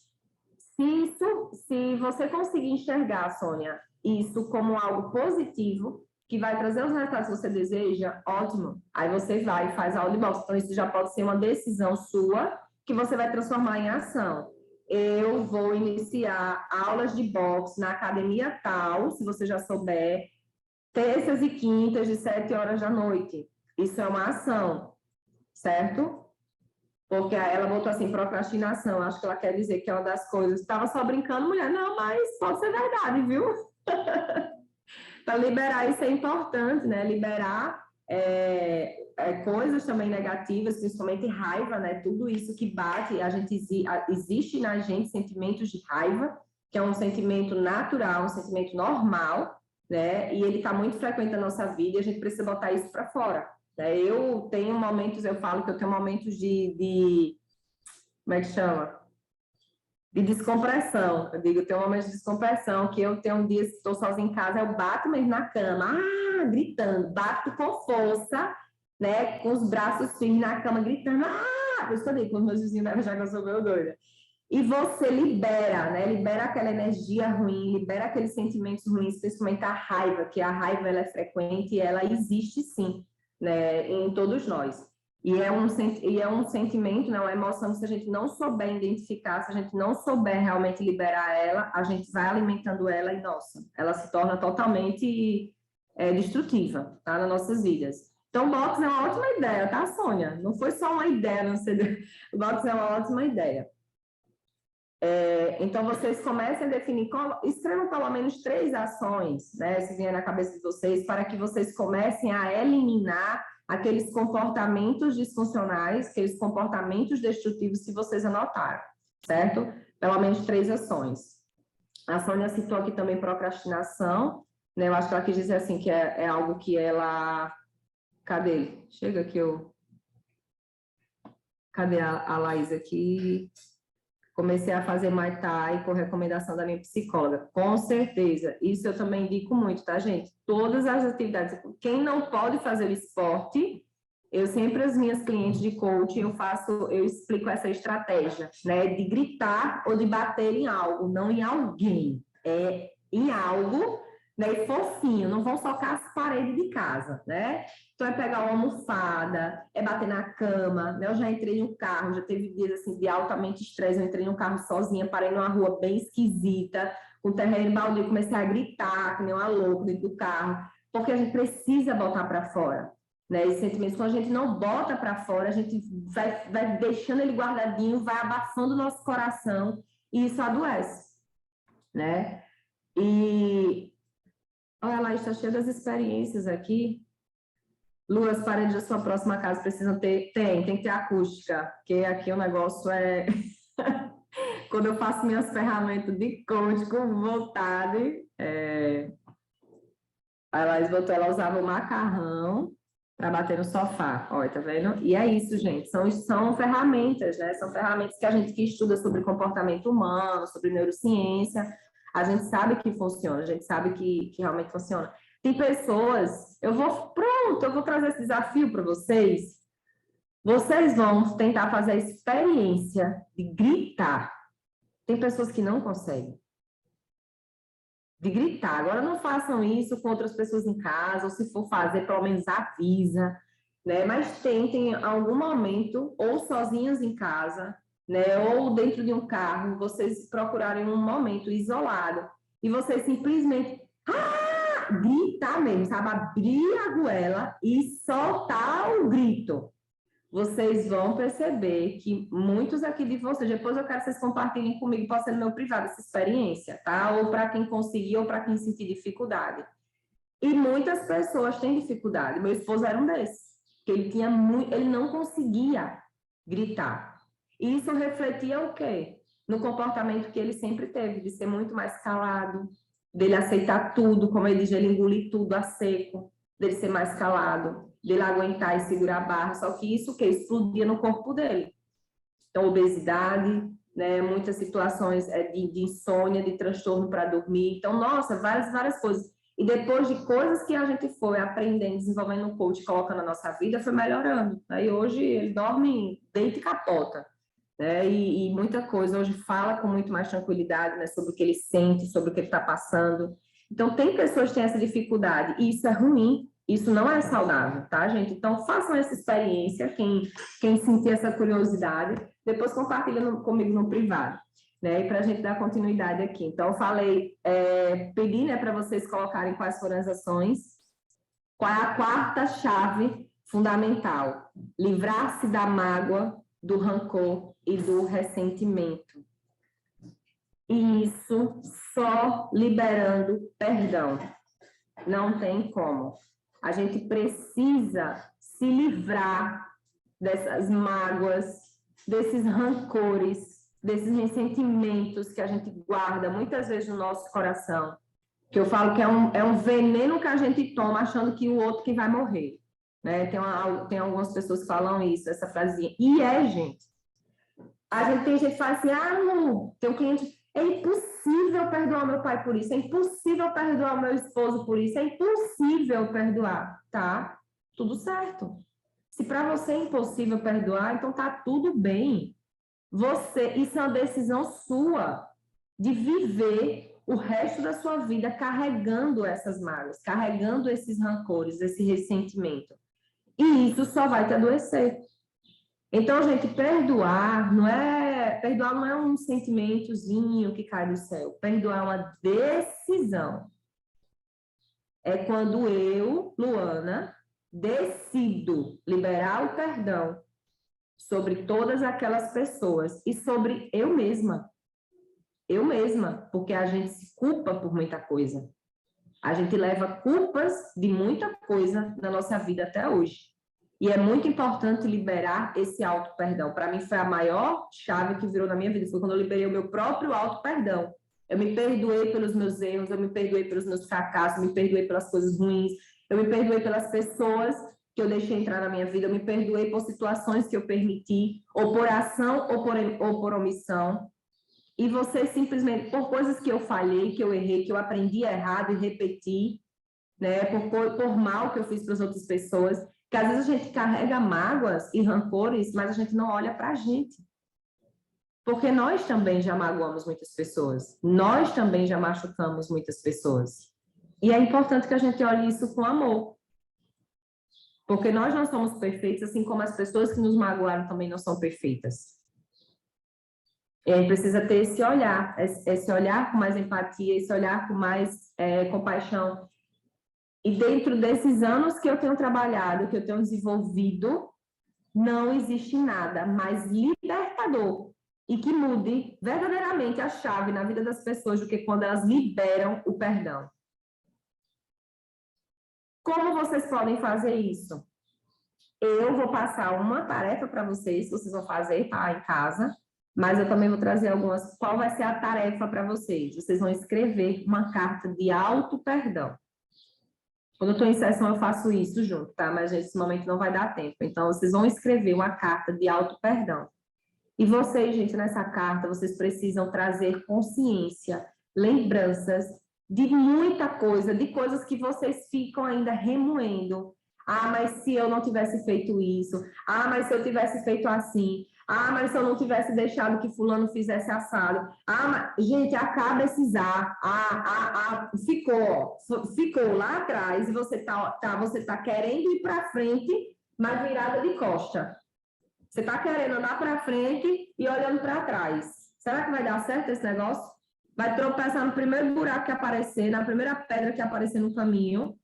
Se você conseguir enxergar, Sônia, isso como algo positivo, que vai trazer os resultados que você deseja, ótimo. Aí você vai e faz a aula de boxe. Então, isso já pode ser uma decisão sua, que você vai transformar em ação. Eu vou iniciar aulas de boxe na academia tal, se você já souber, terças e quintas, de 7 horas da noite. Isso é uma ação, certo? Porque ela botou assim, procrastinação. Acho que ela quer dizer que é uma das coisas. Estava só brincando, mulher. Não, mas pode ser verdade, viu? Para liberar isso é importante, né? Liberar coisas também negativas, principalmente raiva, né? Tudo isso que bate, existe na gente sentimentos de raiva, que é um sentimento natural, um sentimento normal, né? E ele está muito frequente na nossa vida e a gente precisa botar isso para fora. Eu tenho momentos, eu falo que eu tenho momentos de como é que chama? De descompressão. Eu digo, eu tenho momentos de descompressão, que eu tenho dias que estou sozinha em casa, eu bato mesmo na cama, gritando, bato com força, né, com os braços firmes na cama, gritando, por isso que eu digo, com os meus vizinhos devem achar que eu sou meio doida. E você libera, né? Libera aquela energia ruim, libera aqueles sentimentos ruins, principalmente a raiva, que a raiva ela é frequente e ela existe sim, né? Em todos nós. E é um sentimento, né? Uma emoção que se a gente não souber identificar, se a gente não souber realmente liberar ela, a gente vai alimentando ela e, nossa, ela se torna totalmente destrutiva, tá? Nas nossas vidas. Então, box é uma ótima ideia, tá, Sônia? Não foi só uma ideia, não sei. O box é uma ótima ideia. Então, vocês comecem a definir, escrevam pelo menos 3 ações, né, se vier na cabeça de vocês, para que vocês comecem a eliminar aqueles comportamentos disfuncionais, aqueles comportamentos destrutivos que vocês anotaram, certo? Pelo menos 3 ações. A Sônia citou aqui também procrastinação, né, eu acho que ela quis dizer assim, que é algo que ela... Cadê ele? Chega aqui, Cadê a Laís aqui? Comecei a fazer Muay Thai com recomendação da minha psicóloga. Com certeza. Isso eu também indico muito, tá, gente? Todas as atividades. Quem não pode fazer o esporte, eu sempre, as minhas clientes de coaching, eu explico essa estratégia, né? De gritar ou de bater em algo, não em alguém. É em algo, né? E fofinho, não vão socar as paredes de casa, né? Então, é pegar uma almofada, é bater na cama, né? Eu já entrei no carro, já teve dias, assim, de altamente estresse, eu entrei no carro sozinha, parei numa rua bem esquisita, com terreno baldio, comecei a gritar, que nem uma louca dentro do carro, porque a gente precisa botar para fora, né? Esses sentimentos, quando a gente não bota para fora, a gente vai deixando ele guardadinho, vai abafando o nosso coração, e isso adoece, né? E, olha lá, está cheia das experiências aqui. Lu, as paredes da sua próxima casa precisam ter... Tem que ter acústica, porque aqui o negócio é... Quando eu faço minhas ferramentas de coach com vontade... Ela usava o macarrão para bater no sofá. Olha, tá vendo? E é isso, gente. São ferramentas, né? São ferramentas que a gente que estuda sobre comportamento humano, sobre neurociência, a gente sabe que funciona, a gente sabe que realmente funciona. Tem pessoas... eu vou trazer esse desafio para vocês. Vocês vão tentar fazer a experiência de gritar. Tem pessoas que não conseguem. De gritar. Agora, não façam isso com outras pessoas em casa, ou se for fazer, pelo menos avisa, né? Mas tentem, em algum momento, ou sozinhas em casa, né? Ou dentro de um carro, vocês procurarem um momento isolado e vocês simplesmente gritar mesmo, sabe? Abrir a goela e soltar o grito. Vocês vão perceber que muitos aqui de vocês, depois eu quero que vocês compartilhem comigo, pode ser no meu privado, essa experiência, tá? Ou para quem conseguir, ou para quem sentir dificuldade. E muitas pessoas têm dificuldade. Meu esposo era um desses, que ele não conseguia gritar. E isso refletia o quê? No comportamento que ele sempre teve, de ser muito mais calado, dele aceitar tudo, como ele diz, ele engolir tudo a seco, dele ser mais calado, dele aguentar e segurar a barra, só que isso que explodia no corpo dele. Então, obesidade, né, muitas situações de insônia, de transtorno para dormir, então, nossa, várias coisas. E depois de coisas que a gente foi aprendendo, desenvolvendo no coach, colocando na nossa vida, foi melhorando. Aí hoje ele dorme, deita e capota. Né? E muita coisa, hoje fala com muito mais tranquilidade, né, sobre o que ele sente, sobre o que ele está passando. Então, tem pessoas que têm essa dificuldade, e isso é ruim, isso não é saudável, tá, gente? Então, façam essa experiência, quem sentir essa curiosidade, depois compartilha comigo no privado, né, e para a gente dar continuidade aqui. Então, eu falei, pedi, né, para vocês colocarem quais foram as ações, qual é a quarta chave fundamental? Livrar-se da mágoa, do rancor e do ressentimento. E isso só liberando perdão. Não tem como. A gente precisa se livrar dessas mágoas, desses rancores, desses ressentimentos que a gente guarda muitas vezes no nosso coração. Que eu falo que é um veneno que a gente toma achando que o outro que vai morrer. né? Tem algumas pessoas que falam isso, essa frasinha. E gente. Tem gente que fala assim, não, tem um cliente, é impossível perdoar meu pai por isso, é impossível perdoar meu esposo por isso, é impossível perdoar, tá? Tudo certo. Se para você é impossível perdoar, então tá tudo bem. Isso é uma decisão sua de viver o resto da sua vida carregando essas mágoas, carregando esses rancores, esse ressentimento. E isso só vai te adoecer. Então, gente, perdoar não é um sentimentozinho que cai do céu. Perdoar é uma decisão. É quando eu, Luana, decido liberar o perdão sobre todas aquelas pessoas e sobre eu mesma. Eu mesma, porque a gente se culpa por muita coisa. A gente leva culpas de muita coisa na nossa vida até hoje. E é muito importante liberar esse auto-perdão. Para mim, foi a maior chave que virou na minha vida. Foi quando eu liberei o meu próprio auto-perdão. Eu me perdoei pelos meus erros, eu me perdoei pelos meus fracassos, eu me perdoei pelas coisas ruins, eu me perdoei pelas pessoas que eu deixei entrar na minha vida, eu me perdoei por situações que eu permiti, ou por ação ou por omissão. E você simplesmente, por coisas que eu falhei, que eu errei, que eu aprendi errado e repeti, né, por mal que eu fiz para as outras pessoas, que às vezes a gente carrega mágoas e rancores, mas a gente não olha para a gente. Porque nós também já magoamos muitas pessoas, nós também já machucamos muitas pessoas. E é importante que a gente olhe isso com amor. Porque nós não somos perfeitos, assim como as pessoas que nos magoaram também não são perfeitas. E aí precisa ter esse olhar com mais empatia, esse olhar com mais compaixão. E dentro desses anos que eu tenho trabalhado, que eu tenho desenvolvido, não existe nada mais libertador e que mude verdadeiramente a chave na vida das pessoas do que quando elas liberam o perdão. Como vocês podem fazer isso? Eu vou passar uma tarefa para vocês vão fazer, tá, em casa, mas eu também vou trazer algumas. Qual vai ser a tarefa para vocês? Vocês vão escrever uma carta de auto-perdão. Quando eu estou em sessão, eu faço isso junto, tá? Mas nesse momento não vai dar tempo. Então, vocês vão escrever uma carta de auto-perdão. E vocês, gente, nessa carta, vocês precisam trazer consciência, lembranças de muita coisa, de coisas que vocês ficam ainda remoendo. Ah, mas se eu não tivesse feito isso. Ah, mas se eu tivesse feito assim. Ah, mas se eu não tivesse deixado que fulano fizesse assado. Ah, mas... gente, acaba esses ficou lá atrás e você tá querendo ir para frente, mas virada de costa. Você está querendo andar para frente e olhando para trás. Será que vai dar certo esse negócio? Vai tropeçar no primeiro buraco que aparecer, na primeira pedra que aparecer no caminho.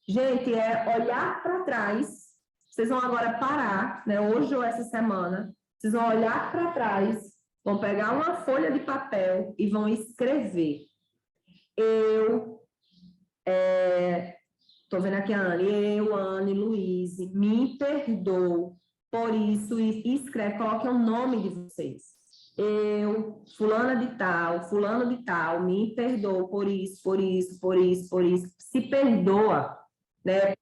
Gente, é olhar para trás. Vocês vão agora parar, né? Hoje ou essa semana. Vocês vão olhar para trás, vão pegar uma folha de papel e vão escrever. Estou vendo aqui a Anne. Eu, Anne Luiz, me perdoo por isso, e escreve, coloque o nome de vocês. Eu, fulano de tal, me perdoo por isso, por isso, por isso, por isso. Se perdoa, né?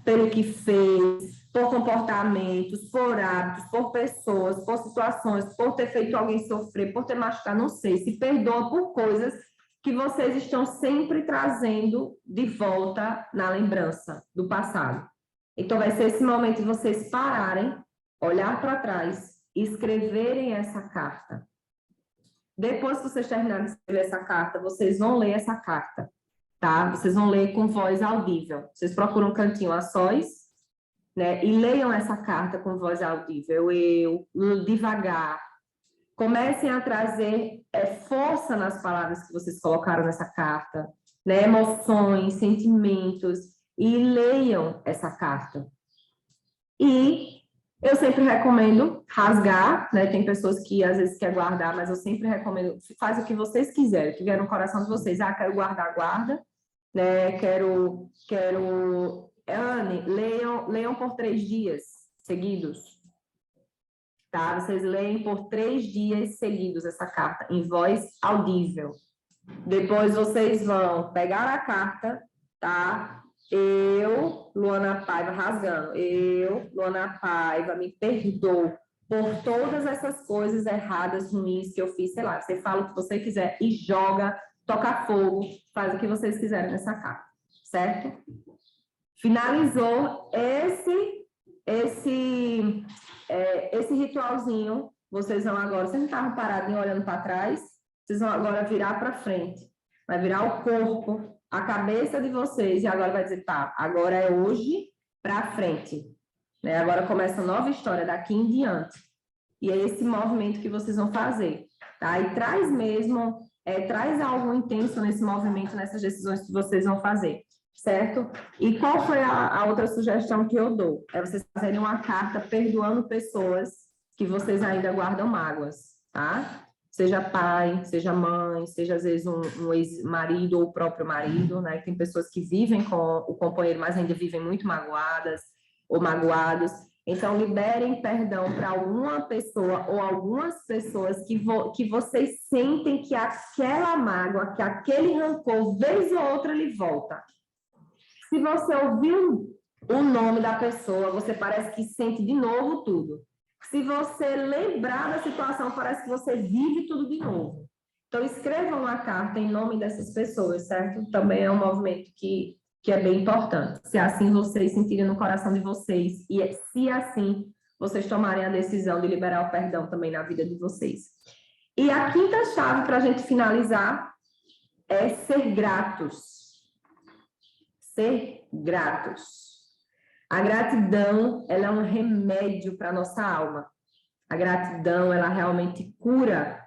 Pelo que fez, por comportamentos, por hábitos, por pessoas, por situações, por ter feito alguém sofrer, por ter machucado, não sei. Se perdoa por coisas que vocês estão sempre trazendo de volta na lembrança do passado. Então, vai ser esse momento de vocês pararem, olhar para trás e escreverem essa carta. Depois que vocês terminarem de escrever essa carta, vocês vão ler essa carta, tá? Vocês vão ler com voz audível. Vocês procuram um cantinho a sós, né? E leiam essa carta com voz audível. Devagar. Comecem a trazer força nas palavras que vocês colocaram nessa carta, né? Emoções, sentimentos. E leiam essa carta. E eu sempre recomendo rasgar, né? Tem pessoas que às vezes querem guardar, mas eu sempre recomendo, faz o que vocês quiserem, que vier no coração de vocês. Ah, quero guardar, guarda, né? Anne, leiam por 3 dias seguidos, tá? Vocês leem por 3 dias seguidos essa carta, em voz audível. Depois vocês vão pegar a carta, tá? Eu Luana Paiva, rasgando. Eu, Luana Paiva, me perdoo por todas essas coisas erradas, ruins que eu fiz, sei lá. Você fala o que você quiser e joga, toca fogo, faz o que vocês quiserem nessa carta, certo? Finalizou esse ritualzinho. Vocês vão agora, vocês não estavam parados olhando para trás, vocês vão agora virar para frente. Vai virar o corpo, a cabeça de vocês, e agora vai dizer, tá, agora é hoje para frente. Né? Agora começa a nova história daqui em diante. E é esse movimento que vocês vão fazer. Tá? E traz mesmo, traz algo intenso nesse movimento, nessas decisões que vocês vão fazer. Certo? E qual foi a outra sugestão que eu dou? É vocês fazerem uma carta perdoando pessoas que vocês ainda guardam mágoas, tá? Seja pai, seja mãe, seja às vezes um ex-marido ou o próprio marido, né? Tem pessoas que vivem com o companheiro, mas ainda vivem muito magoadas ou magoados. Então, liberem perdão para alguma pessoa ou algumas pessoas que vocês sentem que aquela mágoa, que aquele rancor, vez ou outra, ele volta. Se você ouviu o nome da pessoa, você parece que sente de novo tudo. Se você lembrar da situação, parece que você vive tudo de novo. Então, escrevam uma carta em nome dessas pessoas, certo? Também é um movimento que é bem importante. Se assim vocês sentirem no coração de vocês, e se assim vocês tomarem a decisão de liberar o perdão também na vida de vocês. E a quinta chave para a gente finalizar é ser gratos. Ser gratos. A gratidão, ela é um remédio para a nossa alma. A gratidão, ela realmente cura,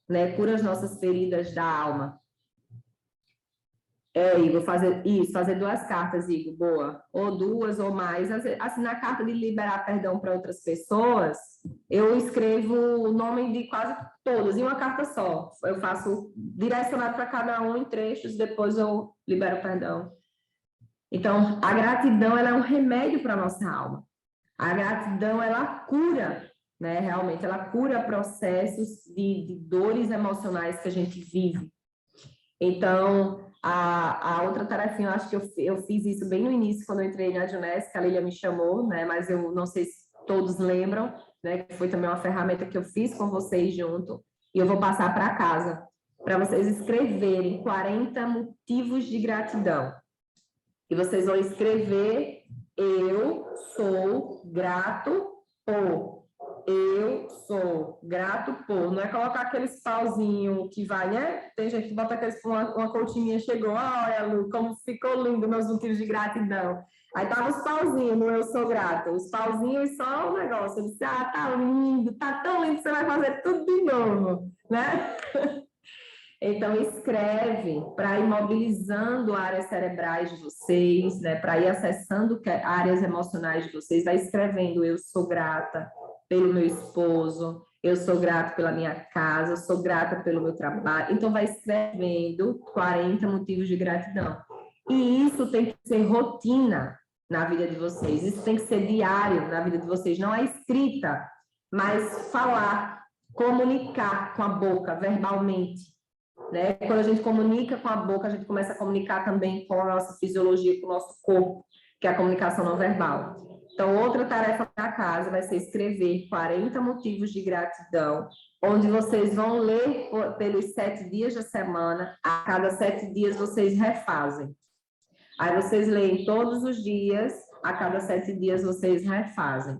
né? Cura as nossas feridas da alma. Igor, fazer 2 cartas, Igor, boa. Ou 2 ou mais. Assim, na carta de liberar perdão para outras pessoas, eu escrevo o nome de quase todas, em uma carta só. Eu faço direcionado para cada um em trechos, depois eu libero perdão. Então, a gratidão, ela é um remédio para a nossa alma. A gratidão, ela cura, né? Realmente, ela cura processos de dores emocionais que a gente vive. Então, a outra tarefinha, eu acho que eu fiz isso bem no início, quando eu entrei na Junesc, a Lília me chamou, né? Mas eu não sei se todos lembram, né? Que foi também uma ferramenta que eu fiz com vocês junto. E eu vou passar para casa, para vocês escreverem 40 motivos de gratidão. E vocês vão escrever, eu sou grato por. Eu sou grato por. Não é colocar aqueles pauzinhos que vai, né? Tem gente que bota aqueles, uma continha chegou, olha, Lu, como ficou lindo meus motivos de gratidão. Aí tava os pauzinhos no eu sou grato. Os pauzinhos só o negócio. Eu disse, tá lindo, tá tão lindo que você vai fazer tudo de novo, né? Então, escreve para ir mobilizando áreas cerebrais de vocês, né? Para ir acessando áreas emocionais de vocês. Vai escrevendo, eu sou grata pelo meu esposo, eu sou grata pela minha casa, eu sou grata pelo meu trabalho. Então, vai escrevendo 40 motivos de gratidão. E isso tem que ser rotina na vida de vocês. Isso tem que ser diário na vida de vocês. Não é escrita, mas falar, comunicar com a boca, verbalmente. Né? Quando a gente comunica com a boca, a gente começa a comunicar também com a nossa fisiologia, com o nosso corpo, que é a comunicação não verbal. Então, outra tarefa da casa vai ser escrever 40 motivos de gratidão, onde vocês vão ler pelos 7 dias da semana, a cada 7 dias vocês refazem. Aí vocês leem todos os dias, a cada 7 dias vocês refazem.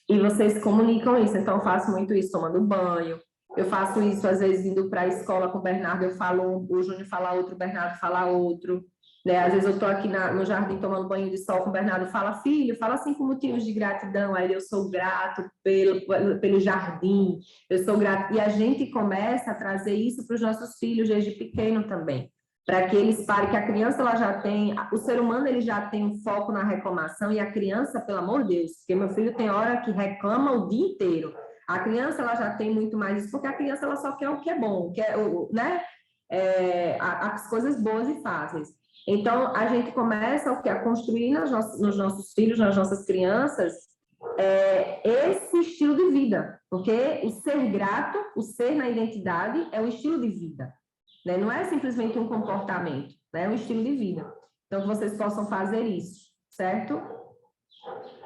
E vocês comunicam isso, então eu faço muito isso tomando banho. Eu faço isso, às vezes, indo para a escola com o Bernardo, eu falo, o Júnior fala outro, o Bernardo fala outro, né? Às vezes eu estou aqui no jardim tomando banho de sol com o Bernardo, fala, filho, fala 5 motivos de gratidão, aí eu sou grato pelo jardim, eu sou grato, e a gente começa a trazer isso para os nossos filhos desde pequeno também, para que eles parem, que a criança, ela já tem, o ser humano, ele já tem um foco na reclamação, e a criança, pelo amor de Deus, porque meu filho tem hora que reclama o dia inteiro. A criança, ela já tem muito mais isso, porque a criança, ela só quer o que é bom, quer, né? As coisas boas e fáceis. Então, a gente começa a construir nos nossos filhos, nas nossas crianças, esse estilo de vida, porque o ser grato, o ser na identidade, é um estilo de vida, né? Não é simplesmente um comportamento, né? É um estilo de vida. Então, que vocês possam fazer isso, certo?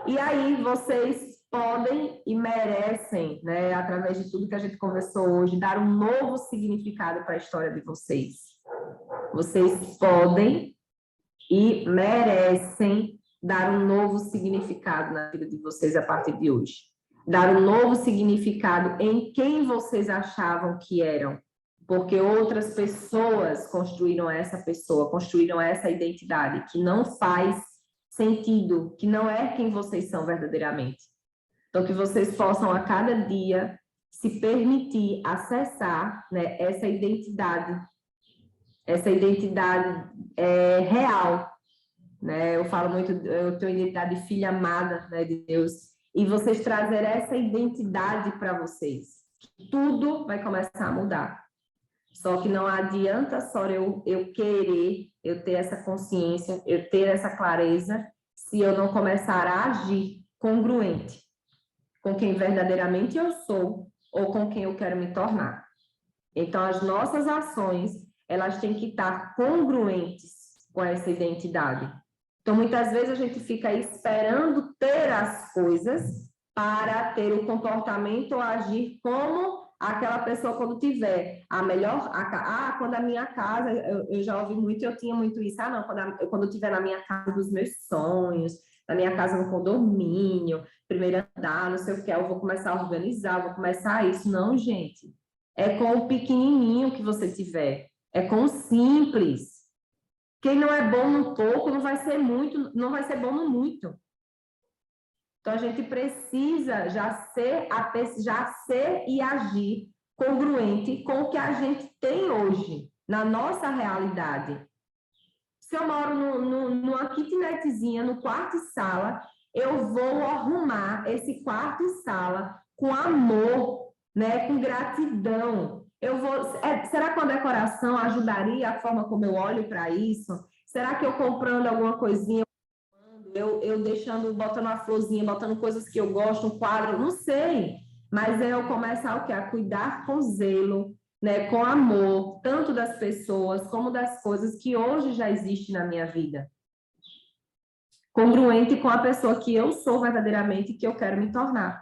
E aí, vocês podem e merecem, né, através de tudo que a gente conversou hoje, dar um novo significado para a história de vocês. Vocês podem e merecem dar um novo significado na vida de vocês a partir de hoje. Dar um novo significado em quem vocês achavam que eram, porque outras pessoas construíram essa pessoa, construíram essa identidade que não faz sentido, que não é quem vocês são verdadeiramente. Então, que vocês possam a cada dia se permitir acessar, né, essa identidade real, né? Eu falo muito, eu tenho identidade de filha amada, né, de Deus, e vocês trazerem essa identidade para vocês, tudo vai começar a mudar. Só que não adianta só eu querer, eu ter essa consciência, eu ter essa clareza, se eu não começar a agir congruente com quem verdadeiramente eu sou ou com quem eu quero me tornar. Então, as nossas ações, elas têm que estar congruentes com essa identidade. Então, muitas vezes a gente fica esperando ter as coisas para ter o comportamento ou agir como aquela pessoa quando tiver a melhor... quando a minha casa... Eu já ouvi muito, eu tinha muito isso. Não, quando eu estiver na minha casa dos meus sonhos, na minha casa no condomínio, primeiro andar, não sei o que, eu vou começar a organizar, vou começar isso. Não, gente. É com o pequenininho que você tiver. É com o simples. Quem não é bom no pouco não vai ser bom no muito. Então, a gente precisa já ser e agir congruente com o que a gente tem hoje, na nossa realidade. Se eu moro numa kitnetzinha, no quarto e sala, eu vou arrumar esse quarto e sala com amor, né, com gratidão. Será que a decoração ajudaria a forma como eu olho para isso? Será que eu comprando alguma coisinha, eu deixando, botando uma florzinha, botando coisas que eu gosto, um quadro, não sei. Mas eu começar o quê? A cuidar com zelo, né, com amor, tanto das pessoas como das coisas que hoje já existem na minha vida. Congruente com a pessoa que eu sou verdadeiramente e que eu quero me tornar.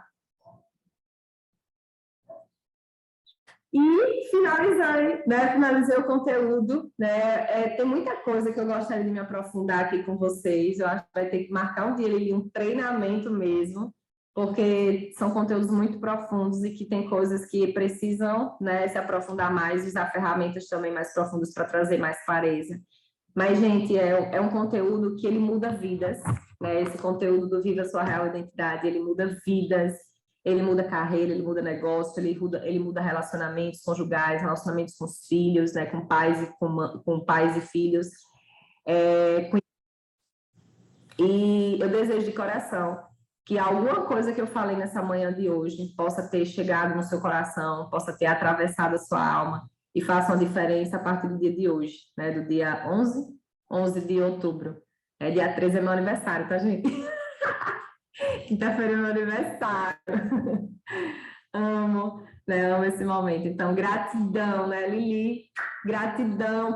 E finalizei o conteúdo, né? Tem muita coisa que eu gostaria de me aprofundar aqui com vocês. Eu acho que vai ter que marcar um dia ali, um treinamento mesmo, porque são conteúdos muito profundos e que tem coisas que precisam, né, se aprofundar mais, usar ferramentas também mais profundas para trazer mais clareza. Mas, gente, é um conteúdo que ele muda vidas, né? Esse conteúdo do Viva Sua Real Identidade, ele muda vidas. Ele muda carreira, ele muda negócio, ele muda relacionamentos conjugais, relacionamentos com os filhos, né, com pais e filhos. E eu desejo de coração que alguma coisa que eu falei nessa manhã de hoje possa ter chegado no seu coração, possa ter atravessado a sua alma e faça uma diferença a partir do dia de hoje, né, do dia 11 de outubro. Dia 13 é meu aniversário, tá, gente? Quinta-feira é meu aniversário. Amo, né? Amo esse momento. Então, gratidão, né, Lili? Gratidão